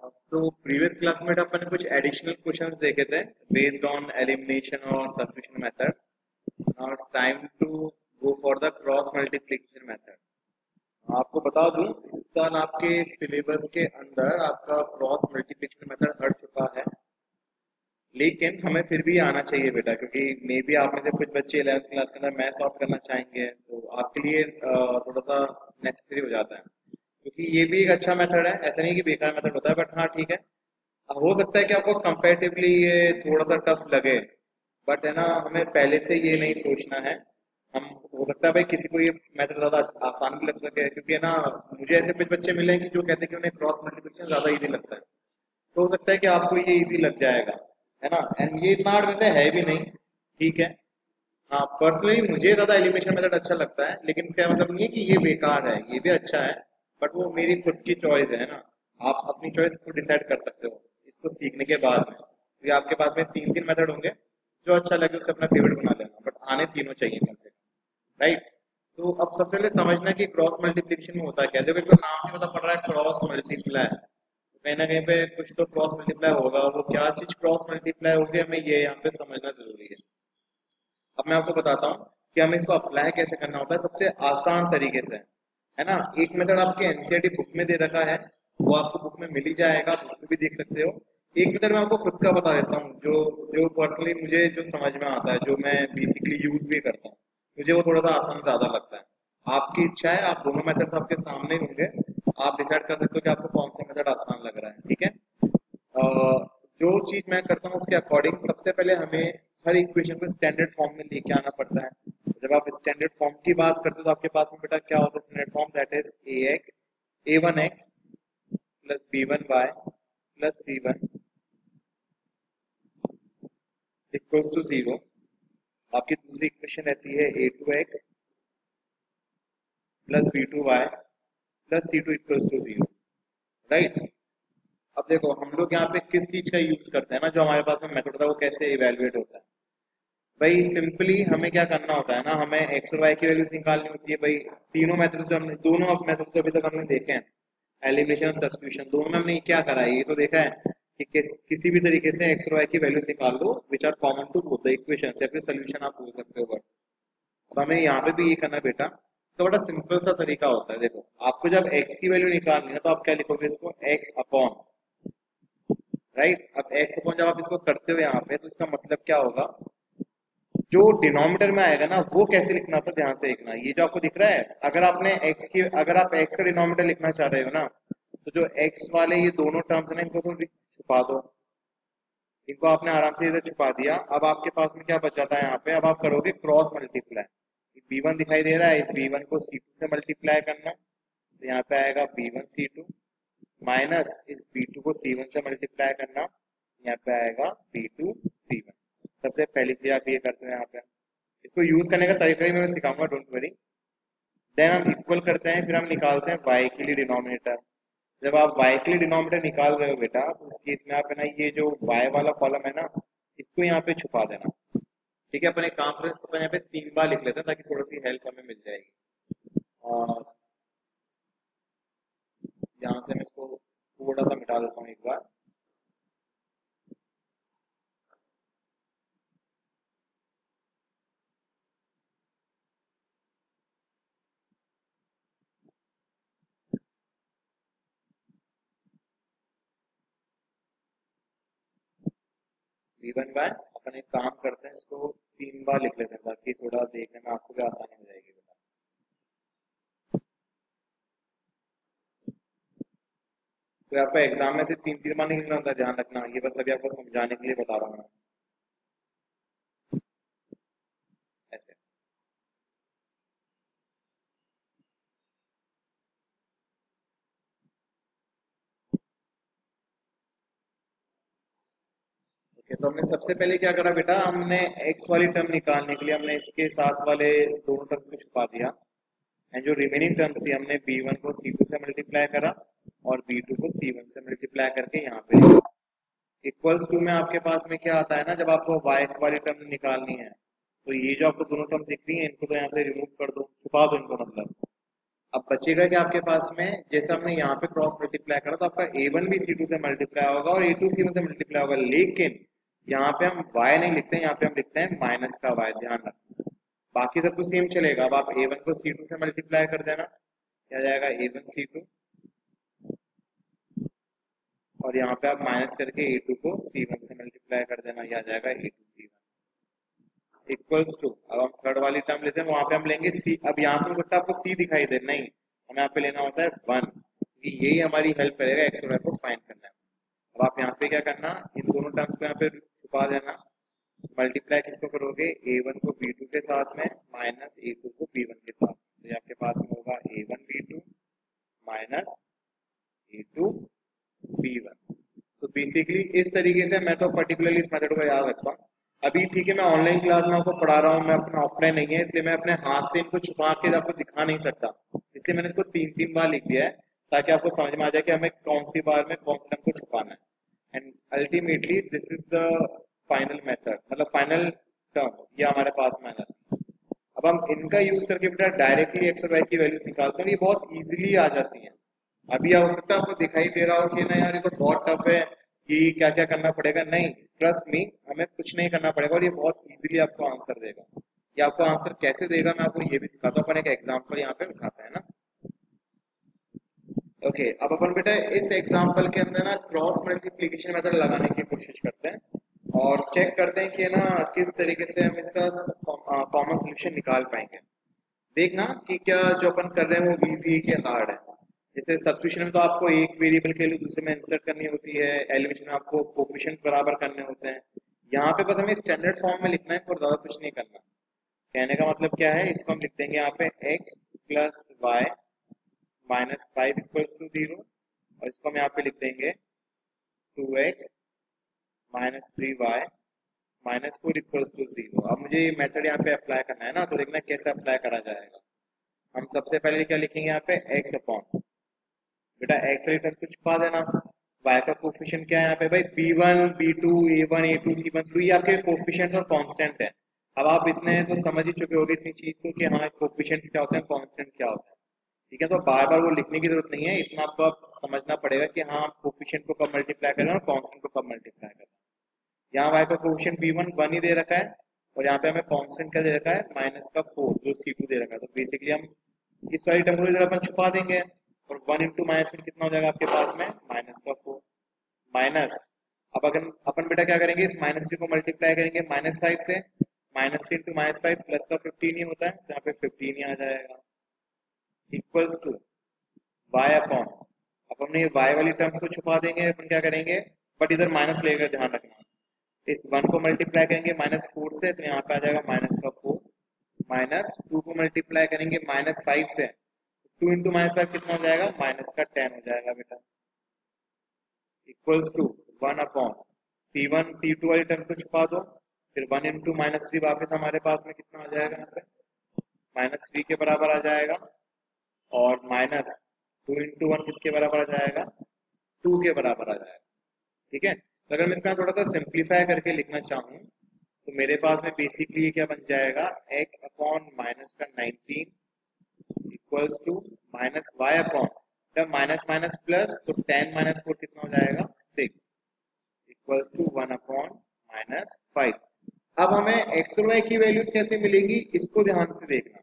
So previous class में अपन ने कुछ एडिशनल क्वेश्चंस देखे थे बेस्ड ऑन एलिमिनेशन और substitution method. Now it's time to go for the cross multiplication method. आपको बता दूं इस साल आपके सिलेबस के अंदर आपका क्रॉस मल्टीप्लिकेशन मेथड हट चुका है, लेकिन हमें फिर भी आना चाहिए बेटा, क्योंकि मे बी आप में से कुछ बच्चे 11th क्लास के अंदर मैथ सॉल्व करना चाहेंगे, तो आपके लिए थोड़ा सा नेसेसरी हो जाता है, क्योंकि ये भी एक अच्छा मेथड है. ऐसा नहीं कि बेकार मेथड होता है, बट हाँ ठीक है. हो सकता है कि आपको कंपैरेटिवली ये थोड़ा सा टफ लगे, बट है ना, हमें पहले से ये नहीं सोचना है. हम हो सकता है भाई किसी को ये मेथड ज्यादा आसान भी लग सके, क्योंकि है ना, मुझे ऐसे कुछ बच्चे मिले हैं कि जो कहते हैं कि उन्हें क्रॉस मल्टीप्लिकेशन ज्यादा इजी लगता है, तो हो सकता है कि आपको ये इजी लग जाएगा, है ना. एंड ये इतना हार्ड वैसे है भी नहीं, ठीक है. हाँ, पर्सनली मुझे ज्यादा एलिमिनेशन मेथड अच्छा लगता है, लेकिन इसका मतलब नहीं है कि ये बेकार है, ये भी अच्छा है, बट वो मेरी खुद की चॉइस है ना. आप अपनी चॉइस खुद डिसाइड कर सकते हो इसको सीखने के बाद में. तो आपके पास में तीन तीन मेथड होंगे, जो अच्छा लगे उसे अपना फेवरेट बना लेना, बट आने तीनों चाहिए कम से कम, राइट. तो अब सबसे पहले समझना कि क्रॉस मल्टीप्लिकेशन में होता क्या है. देखो इनको नाम से पता पड़ रहा है क्रॉस मल्टीप्लाई, कहीं ना कहीं पे कुछ तो क्रॉस मल्टीप्लाई होगा. वो क्या चीज क्रॉस मल्टीप्लाई होगी हमें ये यहाँ पे समझना जरूरी है. अब मैं आपको बताता हूँ कि हमें इसको अप्लाई कैसे करना होता है सबसे आसान तरीके से, है ना. एक मेथड आपके एनसीईआरटी बुक में दे रखा है, वो आपको बुक में मिल ही जाएगा, आप उसको भी देख सकते हो. एक मेथड मैं आपको खुद का बता देता हूँ, जो जो पर्सनली मुझे जो समझ में आता है, जो मैं बेसिकली यूज भी करता हूँ, मुझे वो थोड़ा सा आसान ज्यादा लगता है. आपकी इच्छा है, आप दोनों मेथड्स आपके सामने होंगे, आप डिसाइड कर सकते हो कि आपको कौन सा मेथड आसान लग रहा है, ठीक है. जो चीज मैं करता हूँ उसके अकॉर्डिंग सबसे पहले हमें हर इक्वेशन को स्टैंडर्ड फॉर्म में लेके आना पड़ता है. जब आप स्टैंडर्ड फॉर्म की बात करते हो तो आपके पास में बेटा क्या होता है standard form, that is a x a one x plus b one y plus c one equals to zero. आपकी दूसरी इक्वेशन रहती है a two x plus b two y plus c two equals to zero, right. अब देखो हम लोग यहाँ पे किस चीज का यूज करते हैं ना, जो हमारे पास में मेथड होता है वो कैसे इवेल्युएट होता है. भाई सिंपली हमें क्या करना होता है ना, हमें एक्स और वाई की वैल्यूज निकालनी होती है. भाई तीनों मेथड जो हमने दोनों मेथड जो अभी तक हमने देखे हैं, एलिमिनेशन और सब्स्टिट्यूशन, दोनों में हमने क्या करा है, ये तो देखा है कि किसी भी तरीके से एक्स और वाई की वैल्यूज निकाल दो which are common to both the equation, या फिर सोल्यूशन आप बोल सकते हो. बट अब हमें यहाँ पे भी ये करना है बेटा, इसका बड़ा सिंपल सा तरीका होता है. देखो आपको जब एक्स की वैल्यू निकालनी है तो आप क्या लिखोगे, इसको एक्स अपॉन, राइट. अब एक्स अपॉन जब आप इसको करते हो यहाँ पे, तो इसका मतलब क्या होगा, जो डिनोमिनेटर में आएगा ना वो कैसे लिखना था ध्यान से देखना. ये जो आपको दिख रहा है, अगर आप एक्स का डिनोमिनेटर लिखना चाह रहे हो ना, तो जो एक्स वाले ये दोनों टर्म्स है ना, इनको तो छुपा दो. इनको आपने आराम से इधर छुपा दिया. अब आपके पास में क्या बच जाता है यहाँ पे, अब आप करोगे क्रॉस मल्टीप्लाई. बी वन दिखाई दे रहा है, इस बी वन को सी टू से मल्टीप्लाई करना, तो यहाँ पे आएगा B one C two minus इस बी टू को सी वन से मल्टीप्लाई करना, यहाँ पे आएगा बी टू सी वन. सबसे पहली चीज आप ये करते हो यहाँ पे, इसको यूज करने का तरीका ही मैं सिखाऊंगा, डोंट वरी. देन हम इक्वल करते हैं, फिर हम निकालते हैं y के लिए डिनोमिनेटर. जब आप y के लिए डिनोमिनेटर निकाल रहे हो बेटा, तो उस केस में आप है ना, ये जो y वाला कॉलम है ना, इसको यहाँ पे छुपा देना, ठीक है. अपन एक काम करते हैं, इसको अपन यहाँ पे 3 बार लिख लेते हैं ताकि थोड़ी सी हेल्प हमें मिल जाएगी. और यहाँ से मैं इसको थोड़ा सा मिटा देता हूँ एक बार. v1 बाय, अपन एक काम करते हैं, इसको 3 बार लिख लेते हैं ताकि थोड़ा देखने में आपको भी आसानी हो जाएगी. तो आपका एग्जाम में से 3 3 बार नहीं लिखना होता, ध्यान रखना. ये बस अभी आपको समझाने के लिए बता रहा हूँ मैं, ऐसे. ओके, तो हमने सबसे पहले क्या करा बेटा, हमने एक्स वाली टर्म निकालने के लिए हमने इसके साथ वाले दोनों टर्म को छुपा दिया, एंड जो रिमेनिंग टर्म थी हमने बी वन को सी टू से मल्टीप्लाई करा और बी टू को सी वन से मल्टीप्लाई करके यहाँ पे इक्वल्स टू में आपके पास में क्या आता है ना, जब आपको वाई वाली टर्म निकालनी है, तो ये जो आपको दोनों टर्म दिख रही है, इनको तो यहाँ से रिमूव कर दो, छुपा दो इनको, मतलब अब बचेगा क्या आपके पास में, जैसे हमने यहाँ पे क्रॉस मल्टीप्लाई करा तो आपका a1 भी c2 से मल्टीप्लाई होगा और a2 c1 से मल्टीप्लाई होगा, लेकिन यहाँ पे हम y नहीं लिखते हैं, यहाँ पे हम लिखते हैं माइनस का y, ध्यान रखना। बाकी सब कुछ सेम चलेगा। अब आप a1 को c2 से मल्टीप्लाई कर देना, क्या जाएगा a1 c2, और यहाँ पे आप माइनस करके a2 को c1 से मल्टीप्लाई कर देना, यह आ जाएगा a2 c1 इक्वल्स टू। अब हम थर्ड वाली टर्म लेते हैं, वहां पे हम लेंगे c। अब यहाँ पे हो सकता है आपको c दिखाई दे, नहीं, हमें यहाँ पे लेना होता है 1, क्योंकि यही हमारी हेल्प करेगा एक्स और वाई को फाइंड करने में। अब आप यहाँ पे क्या करना, इन दोनों टर्म्स को यहाँ पे छुपा देना, मल्टीप्लाई किसको करोगे, a1 को b2 के साथ में माइनस a2 को b1 के साथ, तो ये आपके पास में होगा a1 b2 minus a2 b1। तो बेसिकली इस तरीके से मैं तो पर्टिकुलरली इस मेथड को याद रखता हूँ। अभी ठीक है, मैं ऑनलाइन क्लास में आपको पढ़ा रहा हूँ, मैं अपना ऑफलाइन नहीं है, इसलिए मैं अपने हाथ से इनको छुपा के आपको दिखा नहीं सकता, इसलिए मैंने इसको 3-3 बार लिख दिया है, ताकि आपको समझ में आ जाए कि हमें कौन सी बार में कौन सी टर्म को छुपाना है। And ultimately this is the final method, मतलब फाइनल टर्म्स ये हमारे पास में आ जाती है। अब हम इनका यूज करके बेटा डायरेक्टली एक्स और वाई की वैल्यूज निकालते हैं, ये बहुत इजीली आ जाती हैं। अभी हो सकता है आपको दिखाई दे रहा हो कि नहीं यार ये तो बहुत टफ है, ये क्या क्या करना पड़ेगा, नहीं, ट्रस्ट मी, हमें कुछ नहीं करना पड़ेगा और ये बहुत इजीली आपको आंसर देगा। ये आपको आंसर कैसे देगा मैं आपको ये भी सिखाता हूँ, अपन एक एग्जांपल यहाँ पे उठाते हैं ना। ओके, अब अपन बेटा इस एग्जांपल के अंदर ना क्रॉस मल्टीप्लिकेशन मेथड लगाने की कोशिश करते हैं और चेक करते हैं कि ना किस तरीके से हम इसका कॉमन सोल्यूशन निकाल पाएंगे। देखना कि क्या जो अपन कर रहे हैं वो इजी है कि हार्ड है। जैसे सब्स्टिट्यूशन में तो आपको एक वेरिएबल के लिए दूसरे में इंसर्ट करनी होती है, एलिमिनेशन में आपको कोफिशिएंट बराबर करने होते हैं। यहाँ पे बस हमें स्टैंडर्ड फॉर्म में लिखना है और ज्यादा कुछ नहीं करना। कहने का मतलब क्या है, इसको हम लिख देंगे यहाँ पे x plus Y minus 5 equals to 0, और इसको हम यहाँ पे लिख देंगे 2x minus 3y minus 4 equals to 0। अब मुझे ये मेथड यहाँ पे अप्लाई करना है ना, तो देखना कैसे अप्लाई करा जाएगा। हम सबसे पहले क्या लिखेंगे यहाँ पे x अपॉन, बेटा x वाली टर्म को छुपा देना, y का कोफिशिएंट क्या है यहाँ पे भाई, b1 b2 a1 a2 c1 c2, ये आपके कोफिशिएंट्स और कांस्टेंट है। अब आप इतने तो समझ ही चुके होंगे इतनी चीज तो कि हाँ कोफिशिएंट्स क्या होते हैं, कांस्टेंट क्या होता है, ठीक है। तो बार बार वो लिखने की जरूरत नहीं है, इतना आपको अब समझना पड़ेगा कि हाँ कोफिशिएंट को कब मल्टीप्लाई करना है और कांस्टेंट को कब मल्टीप्लाई करना है। यहाँ y का कोफिशिएंट b1 1 ही दे रखा है और यहाँ पे हमें कांस्टेंट क्या दे रखा है, माइनस का 4 जो c2 दे रखा है। तो बेसिकली हम इस वाली टर्म को इधर अपन छुपा देंगे और 1 इंटू माइनस में कितना हो जाएगा आपके पास में, माइनस का 4 माइनस। अब अगर अपन बेटा क्या करेंगे, इस माइनस को मल्टीप्लाई करेंगे माइनस 5 से, माइनस 3 इंटू माइनस 5 प्लस का 15 ही होता है, तो यहाँ पे 15 ही आ जाएगा इक्वल्स टू y अपॉन। अब हमने ये y वाली टर्म्स को छुपा देंगे, अपन क्या करेंगे, बट इधर माइनस लेकर ध्यान रखना, इस 1 को मल्टीप्लाई करेंगे माइनस 4 से, तो यहाँ पे आ जाएगा माइनस का 4, माइनस 2 को मल्टीप्लाई करेंगे माइनस 5 से, 2 इंटू माइनस 5 कितना हो जाएगा, माइनस का 10 हो जाएगा बेटा equals to 1 upon c1 c2 वाली टर्म को छुपा दो, फिर 1 इंटू माइनस 3 वापस हमारे पास में कितना आ जाएगा, यहाँ पे माइनस 3 के बराबर आ जाएगा, और माइनस 2 इंटू 1 किसके बराबर आ जाएगा, 2 के बराबर आ जाएगा, ठीक है। तो अगर मैं इसका थोड़ा सा सिंप्लीफाई करके लिखना चाहूँ तो मेरे पास में बेसिकली क्या बन जाएगा, x अपॉन माइनस का 19 equals to minus y upon, जब माइनस माइनस प्लस तो 10 माइनस 4 कितना हो जाएगा, 6 इक्वल्स टू 1 अपॉन माइनस 5। अब हमें x और y की वैल्यूज कैसे मिलेंगी इसको ध्यान से देखना।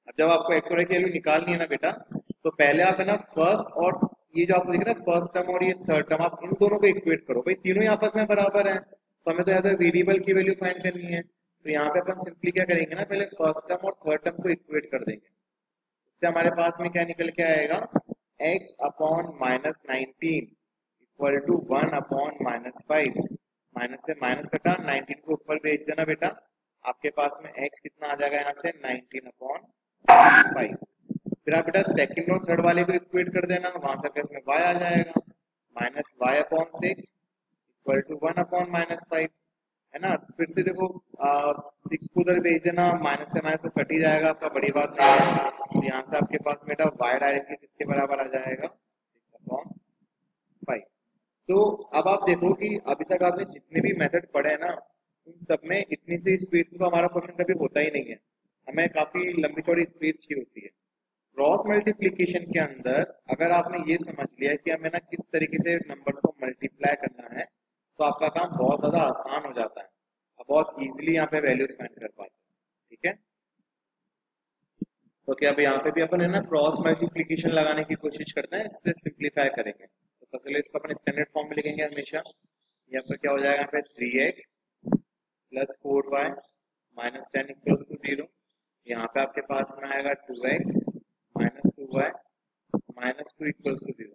अब जब आपको एक्स और वाई की वैल्यू निकालनी है ना बेटा, तो पहले आप है ना फर्स्ट और ये जो आपको दिख रहा है फर्स्ट टर्म और ये थर्ड टर्म, आप इन दोनों को इक्वेट करो, भाई तीनों ही आपस में बराबर हैं, तो हमें तो यहाँ पर वेरिएबल की वैल्यू फाइंड करनी है। तो यहाँ पे अपन सिंपली क्या करेंगे ना, पहले फर्स्ट टर्म और थर्ड टर्म को इक्वेट कर देंगे, इससे हमारे पास में क्या निकल के आएगा, x upon minus 19 equal to 1 upon minus 5, minus से माइनस कटा 19 को ऊपर भेज देना बेटा, आपके पास में x कितना आ जाएगा यहाँ से 19 अपॉन 5। फिर आप बेटा सेकंड और थर्ड वाले को इक्वेट कर देना, वहां से इसमें y आ जाएगा minus y upon 6 equal to 1 upon minus 5, है ना। फिर से देखो 6 को उधर भेज देना, माइनस से माइनस तो कट ही जाएगा आपका, बड़ी बात नहीं है। तो यहाँ से आपके पास बेटा y डायरेक्टली किसके बराबर आ जाएगा, 6 अपॉन 5। तो अब आप देखो कि अभी तक आपने जितने भी मेथड पढ़े हैं ना, उन सब में इतनी सी स्पेस में तो हमारा क्वेश्चन कभी होता ही नहीं है, हमें काफी लंबी चौड़ी स्पेस चाहिए होती है। क्रॉस मल्टीप्लीकेशन के अंदर अगर आपने ये समझ लिया कि हमें ना किस तरीके से नंबर्स को मल्टीप्लाई करना है तो आपका काम बहुत ज्यादा आसान हो जाता है, आप बहुत इजीली यहाँ पे वैल्यूज फाइंड कर पाते हैं। ठीक है, तो क्या अब यहाँ पे भी अपन है ना क्रॉस मल्टीप्लीकेशन लगाने की कोशिश करते हैं, इससे सिंप्लीफाई करेंगे। तो सबसे पहले इसको अपन स्टैंडर्ड फॉर्म में लिखेंगे हमेशा। यहाँ पर क्या हो जाएगा, यहाँ पे 3x plus 4y minus 10 equals to 0। यहाँ पे आपके पास में आएगा 2x minus 2y minus 2 equals to 0।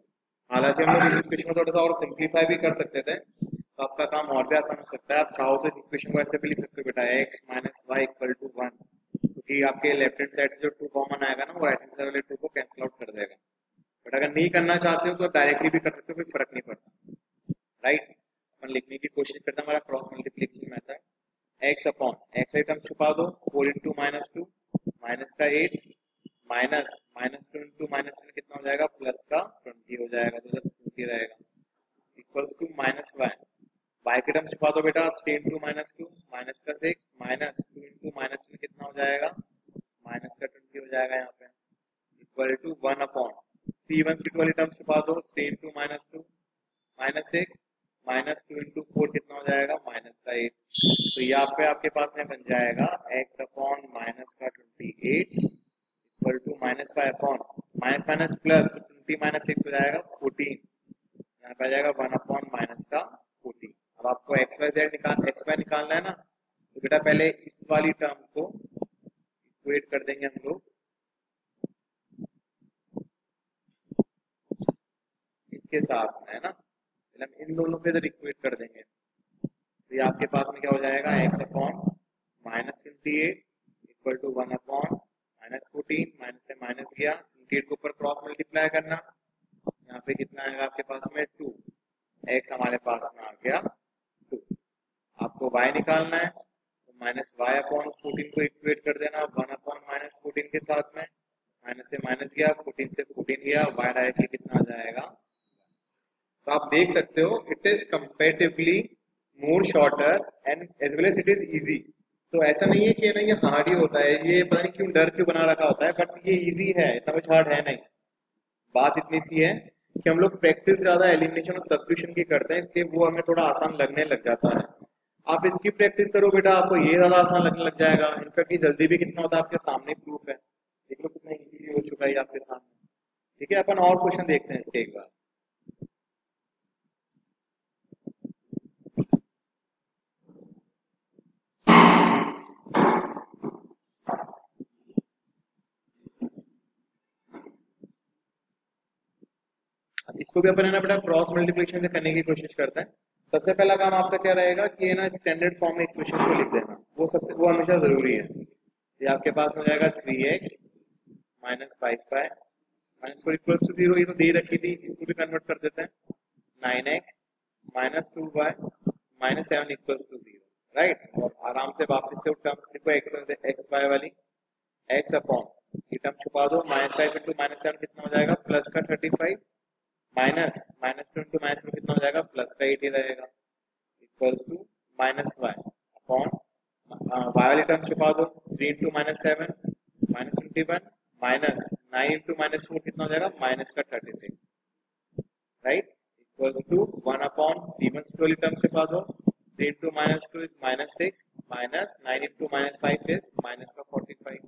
हालांकि हम लोग इस इक्वेशन को थोड़ा सा और सिंप्लीफाई भी कर सकते थे, तो आपका काम और भी आसान हो सकता है। आप चाहो तो इस इक्वेशन को ऐसे भी लिख सकते हो बेटा, x minus Y equal to 1, क्योंकि आपके लेफ्ट हैंड साइड से जो 2 कॉमन आएगा ना वो राइट हैंड साइड वाले 2 को कैंसिल आउट कर देगा। बट अगर नहीं करना चाहते हो तो डायरेक्टली भी कर सकते हो, कोई फर्क नहीं पड़ता। राइट, अपन लिखने की कोशिश करते हैं हमारा cross multiplication method. x upon x का टर्म छुपा दो, 4 इंटू माइनस 2 माइनस का 8 माइनस माइनस 2 इंटू माइनस कितना हो जाएगा, प्लस का 20 हो जाएगा, तो 20 रहेगा equals to minus Y. Y के टर्म छुपा दो बेटा, 3 इंटू माइनस 2 माइनस का 6 माइनस 2 इंटू माइनस में कितना हो जाएगा, माइनस का 20 हो जाएगा यहाँ पे equal to 1 upon C1 C2 वाली टर्म छुपा दो, 3 into minus 2 minus 6 minus 2 into 4 कितना हो जाएगा, माइनस का 8। तो यहाँ पे आपके पास में बन जाएगा x अपॉन माइनस का 28 equal to minus 5 upon minus minus plus, तो 20 माइनस 6 हो जाएगा 14। यहाँ पे आ जाएगा 1 अपॉन माइनस का 14। अब आपको एक्स वाई निकालना है ना, तो बेटा पहले इस वाली टर्म को इक्वेट कर देंगे हम लोग इसके साथ में, है ना, हम इन दोनों पे इधर इक्वेट कर देंगे। तो ये आपके पास में क्या हो जाएगा, x upon minus 28 equal to 1 upon minus 14, minus से माइनस गया, 28 के ऊपर क्रॉस मल्टीप्लाई करना, यहाँ पे कितना आएगा आपके पास में 2, x हमारे पास में आ गया 2। आपको y निकालना है, तो माइनस वाई अपॉन 14 को इक्वेट कर देना 1 अपॉन माइनस 14 के साथ में, माइनस से माइनस गया, 14 से 14 गया, y डायरेक्टली कितना आ जाएगा। तो आप देख सकते हो it is comparatively more shorter and as well as it is easy. तो ऐसा नहीं है कि ना ये हार्ड ही होता है, ये पता नहीं क्यों डर क्यों बना रखा होता है, बट ये इजी है, इतना कुछ हार्ड है नहीं। बात इतनी सी है कि हम लोग प्रैक्टिस ज्यादा एलिमिनेशन और सब्स्टिट्यूशन की करते हैं, इसलिए वो हमें थोड़ा आसान लगने लग जाता है। आप इसकी प्रैक्टिस करो बेटा, आपको ये ज्यादा आसान लगने लग जाएगा। इनफैक्ट ये जल्दी भी कितना होता है, आपके सामने प्रूफ है, देख लो कितना इजीली हो चुका है आपके सामने। ठीक है, अपन और क्वेश्चन देखते हैं इसके एक बार। इसको भी अपन है ना बेटा क्रॉस मल्टीप्लिकेशन से करने की कोशिश करते हैं। सबसे पहला काम आपका क्या रहेगा कि है ना स्टैंडर्ड फॉर्म में इक्वेशन को लिख देना, वो हमेशा जरूरी है। ये आपके पास हो जाएगा 3x minus 5y minus 4 equals to 0, ये तो दे रखी थी, इसको भी कन्वर्ट कर देते हैं, 9x minus 2y minus 7 equals to 0। Right, और आराम से वापस से टर्म्स लिखो एक्स वाई वाली, x अपॉन ये टर्म छुपा दो, माइनस 5 इंटू माइनस 7 कितना हो जाएगा, प्लस का 35 माइनस माइनस 2 इंटू माइनस में कितना हो जाएगा, प्लस का 80 रहेगा equals to minus Y upon Y वाली टर्म छुपा दो, 3 into minus 7 minus 21 minus 9 into minus 4 कितना हो जाएगा, माइनस का 36। Right, equals to 1 upon C1 वाली टर्म छुपा दो, 3 into minus 2 is minus 6 minus 9 into minus 5 is minus का 45।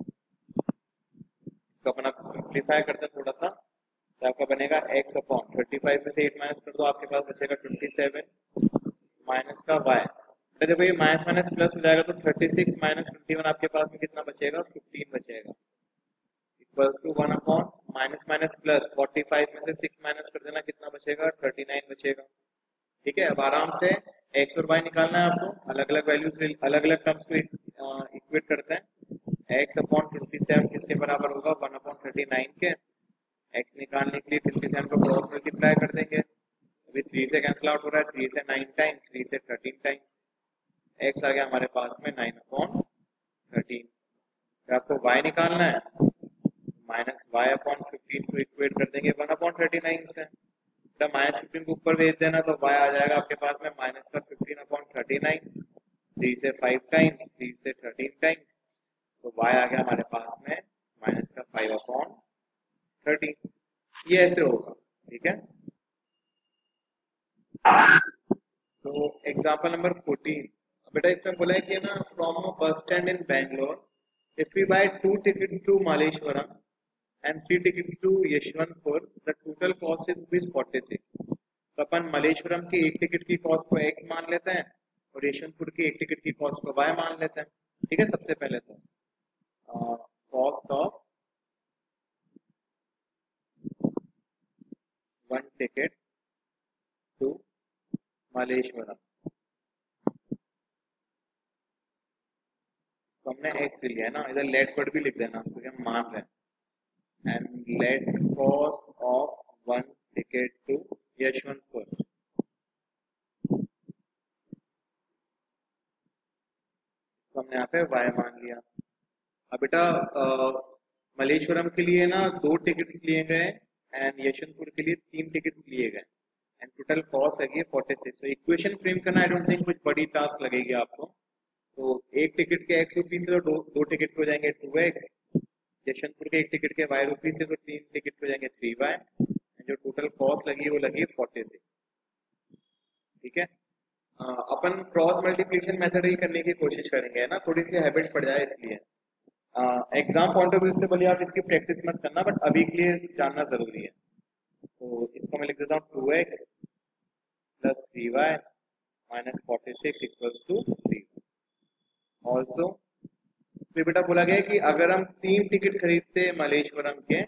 इसको अपन आप सिंप्लीफाई करते हैं थोड़ा सा, तो आपका बनेगा x अपॉन 35 में से 8 माइनस कर दो, आपके पास बचेगा 27 माइनस का y। देखो ये माइनस माइनस प्लस हो जाएगा, तो 36 माइनस 21 आपके पास में कितना बचेगा, 15 बचेगा equals to 1 upon minus minus plus 45 में से 6 माइनस कर देना, कितना बचेगा, 39 बचेगा। ठीक है, अब आराम से x और y निकालना है आपको, अलग अलग वैल्यूज अलग अलग टर्म्स को इक्वेट करते हैं। x अपॉन 27 किसके बराबर होगा, 1 अपॉन 39 के। x निकालने के लिए 27 को क्रॉस मल्टीप्लाई कर देंगे, अभी 3 से कैंसिल आउट हो रहा है, 3 से 9 टाइम्स, 3 से 13 टाइम्स, x आ गया हमारे पास में 9 अपॉन 13। फिर आपको y निकालना है, माइनस y अपॉन 15 को इक्वेट कर देंगे 1 अपॉन 39 से, माइनस 15 को ऊपर भेज देना, तो y आ जाएगा आपके पास में माइनस का 15 अपॉन 39, 3 से 5 टाइम्स, 3 से 13 टाइम्स, तो y आ गया हमारे पास में माइनस का 5 अपॉन 30, ये ऐसे होगा, ठीक है। तो एग्जाम्पल नंबर 14, बेटा इसमें बोला है कि ना from a bus stand in Bangalore if we buy 2 tickets to Malleshwaram and 3 tickets to Yeshwanthpur, the total cost is rupees 46। तो अपन मलेश्वरम की एक टिकट की कॉस्ट को x मान लेते हैं और यशवंतपुर की एक टिकट की कॉस्ट को y मान लेते हैं, ठीक है। सबसे पहले तो cost of one ticket to Malleshwaram, तो हमने x लिया है ना, इधर लेट वर्ड भी लिख देना क्योंकि हम मान रहे हैं। And let cost of one ticket to Yeshwantpur, तो हमने यहाँ पे y मान लिया। अब बेटा मलेश्वरम के लिए ना 2 टिकट्स लिए गए एंड यशवंतपुर के लिए 3 टिकट्स लिए गए एंड टोटल कॉस्ट लगी है 46। तो इक्वेशन फ्रेम करना आई डोंट थिंक कुछ बड़ी टास्क लगेगी आपको। तो एक टिकट के x रुपीज से तो दो टिकट हो जाएंगे 2x, यशवंतपुर के एक टिकट के y रुपीज से तो 3 टिकट हो जाएंगे 3y, जो टोटल कॉस्ट लगी है वो लगी है 46, ठीक है। अपन क्रॉस मल्टीप्लिकेशन मेथड ही करने की कोशिश करेंगे ना, थोड़ी सी हैबिट पड़ जाए इसलिए। एग्जाम पॉइंट ऑफ व्यू से बोलिए आप इसकी प्रैक्टिस मत करना, बट अभी के लिए जानना जरूरी है। तो इसको मैं लिख देता हूँ 2x plus 3y minus 46 equals to 0। Also फिर बेटा बोला गया है कि अगर हम 3 टिकट खरीदते मलेश्वरम के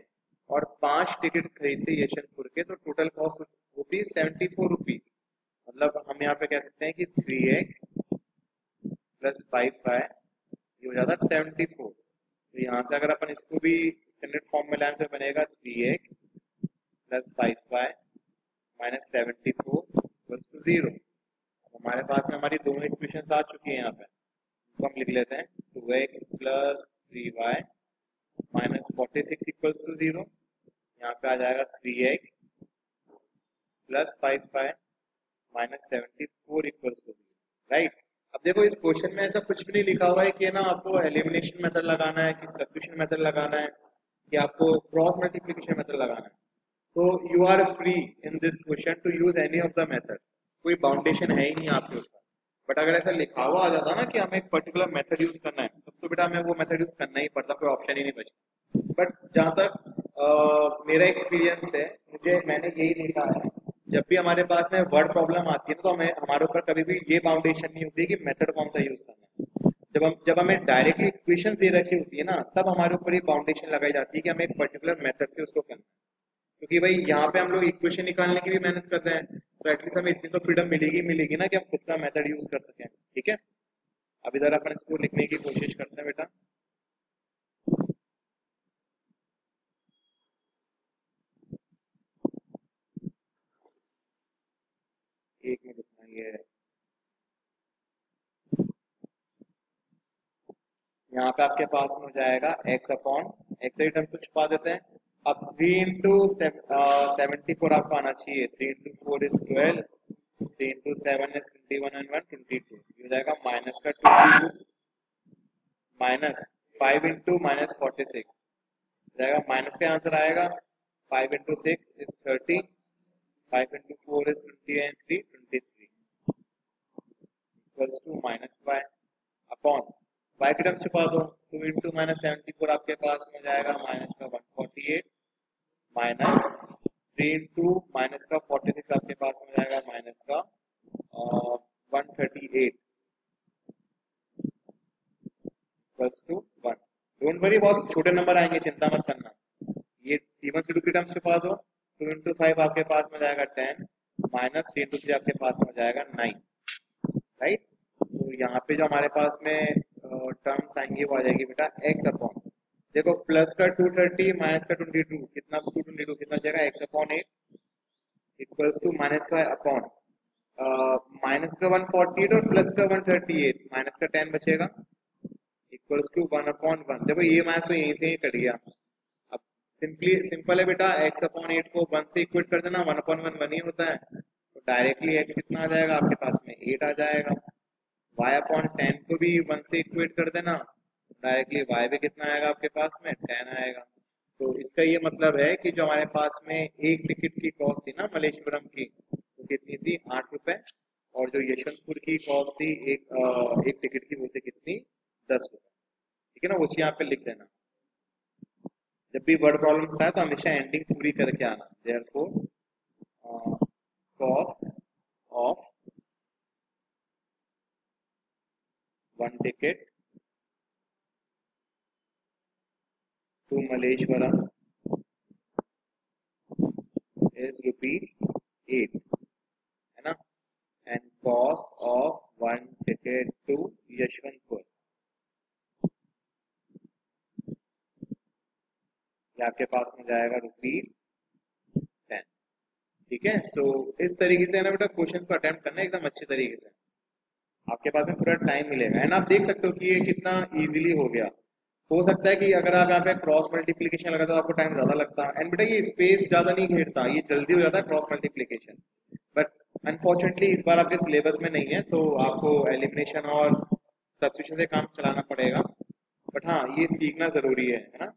और 5 टिकट खरीदते यशवंतपुर के तो टोटल कॉस्ट होती 74 रुपीज। मतलब हम यहाँ पे कह सकते हैं कि 3x प्लस 5y ये हो जाता है 74। तो यहाँ से अगर अपन इसको भी स्टैंडर्ड फॉर्म में लाएं तो बनेगा 3x plus 5y minus 74 equals to 0। हमारे पास में हमारी दोनों इक्वेशंस आ चुकी हैं यहाँ पे, तो हम लिख लेते हैं 2x plus 3y minus 46 equals to 0। यहाँ पे आ जाएगा 3x plus 5y minus 74 equals to 0, right. अब देखो इस क्वेश्चन में ऐसा कुछ भी नहीं लिखा हुआ है कि ना आपको एलिमिनेशन मेथड लगाना है कि सब्स्टिट्यूशन मेथड लगाना है कि आपको क्रॉस मल्टीप्लिकेशन मेथड लगाना है। So you are free in this question to use any of the method, कोई बाउंडेशन है ही नहीं आपके ऊपर। बट अगर ऐसा लिखा हुआ आ जाता ना कि हमें एक पर्टिकुलर मेथड यूज करना है तब तो बेटा हमें वो मेथड यूज करना ही पड़ता, कोई ऑप्शन ही नहीं बचा। बट जहाँ तक मेरा एक्सपीरियंस है, मैंने यही देखा है जब भी हमारे पास में वर्ड प्रॉब्लम आती है तो हमें हमारे ऊपर कभी भी ये बाउंडेशन नहीं होती कि मेथड कौन सा यूज करना है। जब हमें डायरेक्टली इक्वेशन दे रखी होती है ना तब हमारे ऊपर ये बाउंडेशन लगाई जाती है कि हमें एक पर्टिकुलर मेथड से उसको करना है। क्योंकि भाई यहाँ पे हम लोग इक्वेशन निकालने की भी मेहनत कर रहे हैं तो एटलीस्ट हमें इतनी तो फ्रीडम मिलेगी ना कि हम खुद का मेथड यूज कर सकें, ठीक है। अब इधर अपन इसको लिखने की कोशिश करते हैं बेटा। एक मिनट रुकना, ये यहाँ पे आपके पास में हो जाएगा x अपॉन x से टर्म को छुपा देते हैं। अब 3 इंटू 74 आपको आना चाहिए, 3 into 4 is 12, 3 into 7 is 21 and 1 22, ये हो जाएगा माइनस का 22 माइनस 5 इंटू माइनस 46 जाएगा, माइनस का आंसर आएगा 5 into 6 is 30, 5 into 4 is 20 and 3 23 equals to minus y upon y की टर्म छुपा दो, 2 इंटू माइनस 74 आपके पास में जाएगा माइनस का 148 माइनस 3 इंटू माइनस का 46 आपके पास में जाएगा माइनस का 138 इक्वल्स टू 1। डोंट वरी, बहुत छोटे नंबर आएंगे, चिंता मत करना। ये C1 C2 की टर्म छुपा दो, 2 इंटू 5 आपके पास में जाएगा 10 माइनस 3 इंटू 3 आपके पास में जाएगा 9, राइट। तो यहाँ पे जो हमारे पास में टर्म्स आएंगी वो आ जाएगी बेटा x अपॉन, देखो प्लस का 230 माइनस का 22 कितना, 222 कितना जाएगा x upon 8 equals to minus y upon minus का 148 और प्लस का 138 माइनस का 10 बचेगा इक्वल्स टू 1 अपॉन 1। देखो ये माइनस तो यहीं से ही कट गया। अब सिंपल है बेटा, x अपॉन 8 को 1 से इक्वेट कर देना, 1 अपॉन 1 1 ही होता है, तो डायरेक्टली x कितना आ जाएगा आपके पास में 8 आ जाएगा। y अपॉन 10 को भी 1 से इक्वेट कर देना, डायरेक्टली y भी कितना आएगा आपके पास में 10 आएगा। तो इसका ये मतलब है कि जो हमारे पास में एक टिकट की कॉस्ट थी ना मलेश्वरम की, वो कितनी थी, 8 रुपए। और जो यशवंतपुर की कॉस्ट थी एक टिकट की, वो थी कितनी, 10 रुपए। ठीक है ना, वो चीज यहाँ पे लिख देना। जब भी वर्ड प्रॉब्लम आए तो हमेशा एंडिंग पूरी करके आना। Therefore cost of one ticket to Malleshwaram is rupees 8, है ना, and cost of one ticket to Yesvantpur, ये आपके पास में जाएगा ₹10। ठीक है, सो इस तरीके से है ना बेटा क्वेश्चन को अटेम्प्ट करना एकदम अच्छे तरीके से, आपके पास में पूरा टाइम मिलेगा। एंड आप देख सकते हो कि ये कितना इजीली हो गया। हो सकता है कि अगर आप यहाँ पे क्रॉस मल्टीप्लीकेशन लगाते तो आपको टाइम ज्यादा लगता, एंड बेटा ये स्पेस ज्यादा नहीं घेरता, ये जल्दी हो जाता है क्रॉस मल्टीप्लीकेशन। बट अनफॉर्चुनेटली इस बार आपके सिलेबस में नहीं है, तो आपको एलिमिनेशन और सब्स्टिट्यूशन से काम चलाना पड़ेगा। बट हाँ, ये सीखना जरूरी है ना।